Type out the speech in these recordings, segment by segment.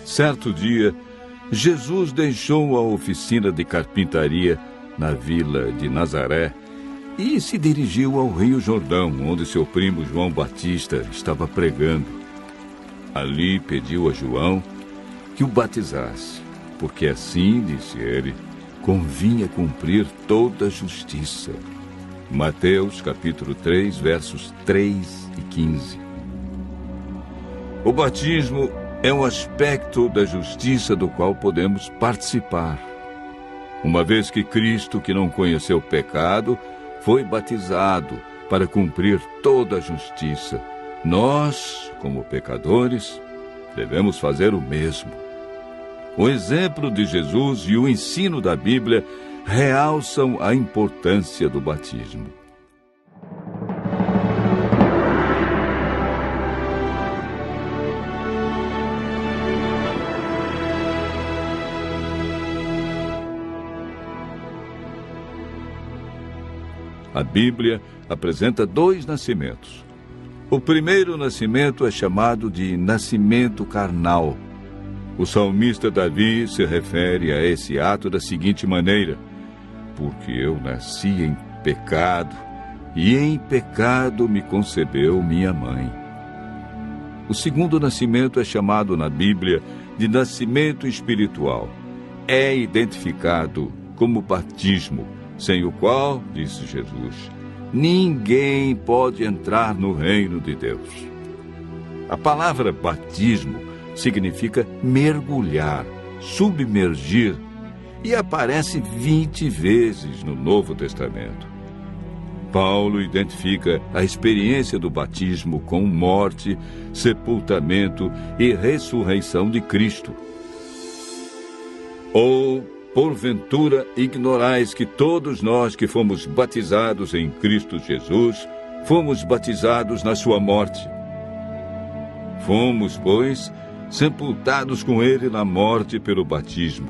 Certo dia, Jesus deixou a oficina de carpintaria na vila de Nazaré e se dirigiu ao Rio Jordão, onde seu primo João Batista estava pregando. Ali pediu a João que o batizasse, porque assim, disse ele, convinha cumprir toda a justiça. Mateus capítulo 3, versos 3 e 15. O batismo é um aspecto da justiça do qual podemos participar. Uma vez que Cristo, que não conheceu pecado, foi batizado para cumprir toda a justiça, nós, como pecadores, devemos fazer o mesmo. O exemplo de Jesus e o ensino da Bíblia realçam a importância do batismo. A Bíblia apresenta 2 nascimentos. O primeiro nascimento é chamado de nascimento carnal. O salmista Davi se refere a esse ato da seguinte maneira: porque eu nasci em pecado, e em pecado me concebeu minha mãe. O segundo nascimento é chamado na Bíblia de nascimento espiritual. É identificado como batismo, sem o qual, disse Jesus, ninguém pode entrar no reino de Deus. A palavra batismo significa mergulhar, submergir, e aparece 20 vezes no Novo Testamento. Paulo identifica a experiência do batismo com morte, sepultamento e ressurreição de Cristo. Ou, porventura, ignorais que todos nós que fomos batizados em Cristo Jesus, fomos batizados na sua morte. Fomos, pois, sepultados com ele na morte pelo batismo,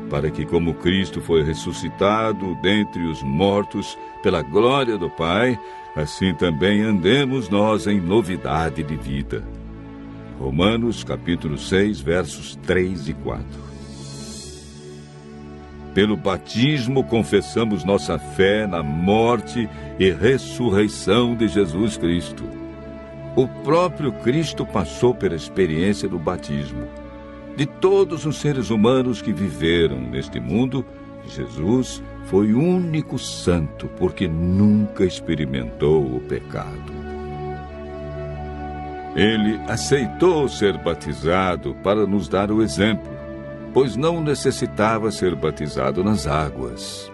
para que, como Cristo foi ressuscitado dentre os mortos pela glória do Pai, assim também andemos nós em novidade de vida. Romanos capítulo 6, versos 3 e 4. Pelo batismo confessamos nossa fé na morte e ressurreição de Jesus Cristo. O próprio Cristo passou pela experiência do batismo. De todos os seres humanos que viveram neste mundo, Jesus foi o único santo, porque nunca experimentou o pecado. Ele aceitou ser batizado para nos dar o exemplo, pois não necessitava ser batizado nas águas.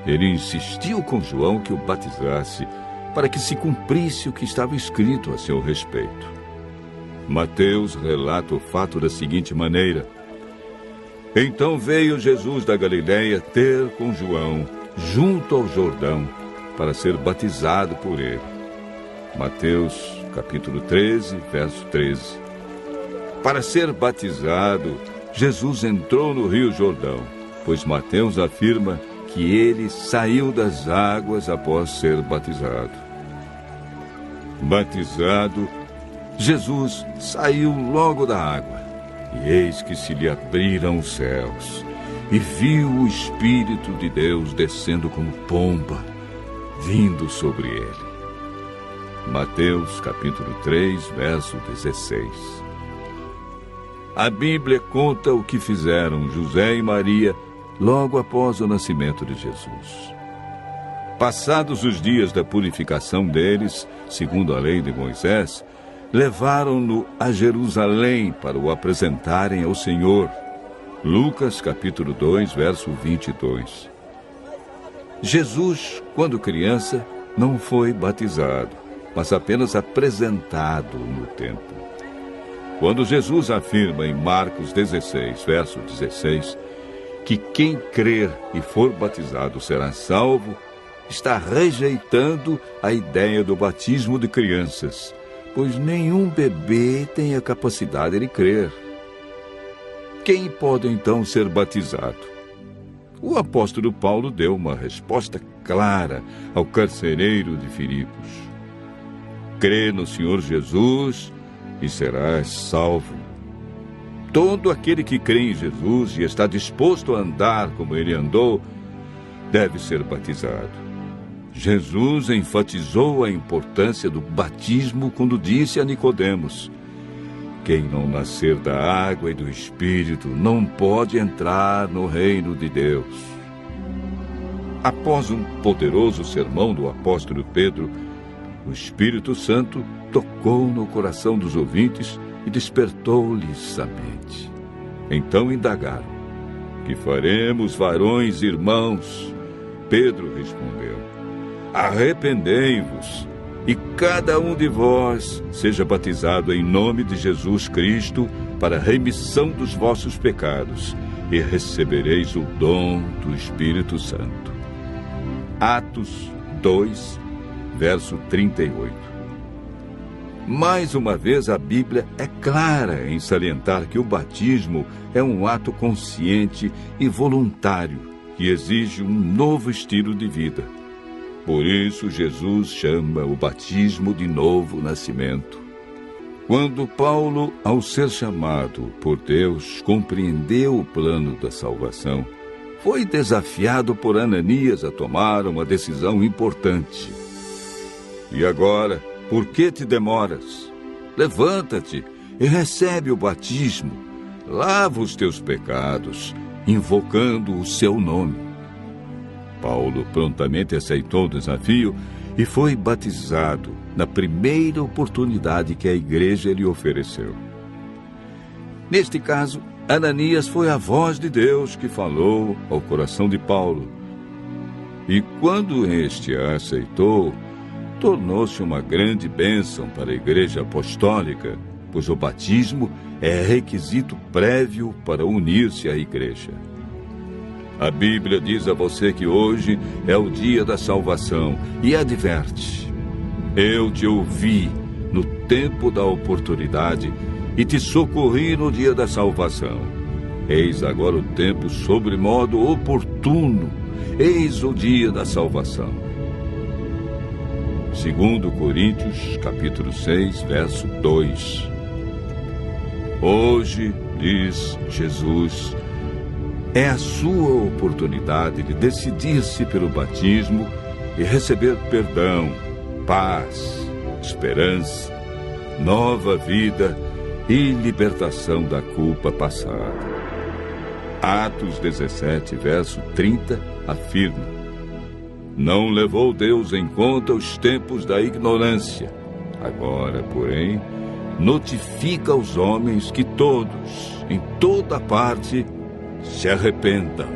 Ele insistiu com João que o batizasse, para que se cumprisse o que estava escrito a seu respeito. Mateus relata o fato da seguinte maneira: então veio Jesus da Galileia ter com João, junto ao Jordão, para ser batizado por ele. Mateus capítulo 13, verso 13. Para ser batizado, Jesus entrou no Rio Jordão, pois Mateus afirma que ele saiu das águas após ser batizado. Batizado, Jesus saiu logo da água, e eis que se lhe abriram os céus, e viu o Espírito de Deus descendo como pomba, vindo sobre ele. Mateus capítulo 3, verso 16. A Bíblia conta o que fizeram José e Maria logo após o nascimento de Jesus. Passados os dias da purificação deles, segundo a lei de Moisés, levaram-no a Jerusalém para o apresentarem ao Senhor. Lucas capítulo 2, verso 22. Jesus, quando criança, não foi batizado, mas apenas apresentado no templo. Quando Jesus afirma em Marcos 16, verso 16, que quem crer e for batizado será salvo, está rejeitando a ideia do batismo de crianças, pois nenhum bebê tem a capacidade de crer. Quem pode então ser batizado? O apóstolo Paulo deu uma resposta clara ao carcereiro de Filipos: crê no Senhor Jesus e serás salvo. Todo aquele que crê em Jesus e está disposto a andar como ele andou, deve ser batizado. Jesus enfatizou a importância do batismo quando disse a Nicodemos: quem não nascer da água e do Espírito não pode entrar no reino de Deus. Após um poderoso sermão do apóstolo Pedro, o Espírito Santo tocou no coração dos ouvintes e despertou-lhes a mente. Então indagaram: que faremos, varões e irmãos? Pedro respondeu: arrependei-vos, e cada um de vós seja batizado em nome de Jesus Cristo para a remissão dos vossos pecados, e recebereis o dom do Espírito Santo. Atos 2, verso 38. Mais uma vez, a Bíblia é clara em salientar que o batismo é um ato consciente e voluntário que exige um novo estilo de vida. Por isso, Jesus chama o batismo de novo nascimento. Quando Paulo, ao ser chamado por Deus, compreendeu o plano da salvação, foi desafiado por Ananias a tomar uma decisão importante. E agora, por que te demoras? Levanta-te e recebe o batismo. Lava os teus pecados, invocando o seu nome. Paulo prontamente aceitou o desafio e foi batizado na primeira oportunidade que a igreja lhe ofereceu. Neste caso, Ananias foi a voz de Deus que falou ao coração de Paulo. E quando este a aceitou, tornou-se uma grande bênção para a igreja apostólica, pois o batismo é requisito prévio para unir-se à igreja. A Bíblia diz a você que hoje é o dia da salvação e adverte: eu te ouvi no tempo da oportunidade e te socorri no dia da salvação. Eis agora o tempo sobremodo oportuno, eis o dia da salvação. 2 Coríntios, capítulo 6, verso 2. Hoje, diz Jesus, é a sua oportunidade de decidir-se pelo batismo e receber perdão, paz, esperança, nova vida e libertação da culpa passada. Atos 17, verso 30, afirma: não levou Deus em conta os tempos da ignorância. Agora, porém, notifica aos homens que todos, em toda parte, se arrependam.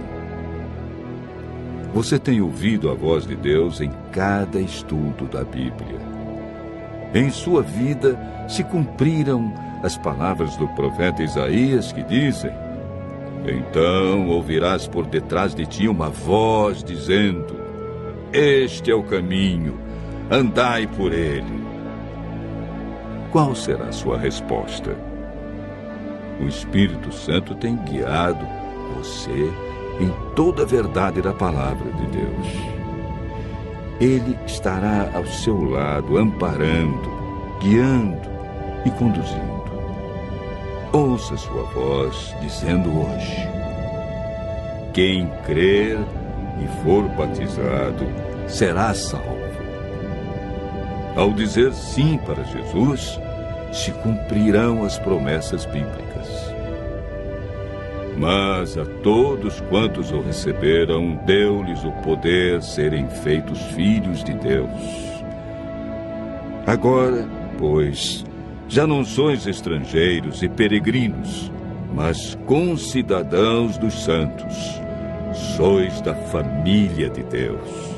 Você tem ouvido a voz de Deus em cada estudo da Bíblia. Em sua vida se cumpriram as palavras do profeta Isaías que dizem: então ouvirás por detrás de ti uma voz dizendo: este é o caminho, andai por ele. Qual será a sua resposta? O Espírito Santo tem guiado você em toda a verdade da palavra de Deus. Ele estará ao seu lado, amparando, guiando e conduzindo. Ouça sua voz dizendo hoje: quem crer e for batizado será salvo. Ao dizer sim para Jesus, se cumprirão as promessas bíblicas. Mas a todos quantos o receberam, deu-lhes o poder serem feitos filhos de Deus. Agora, pois, já não sois estrangeiros e peregrinos, mas concidadãos dos santos. Sois da família de Deus.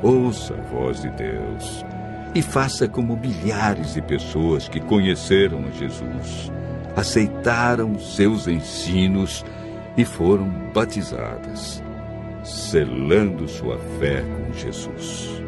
Ouça a voz de Deus e faça como milhares de pessoas que conheceram a Jesus, aceitaram seus ensinos e foram batizadas, selando sua fé com Jesus.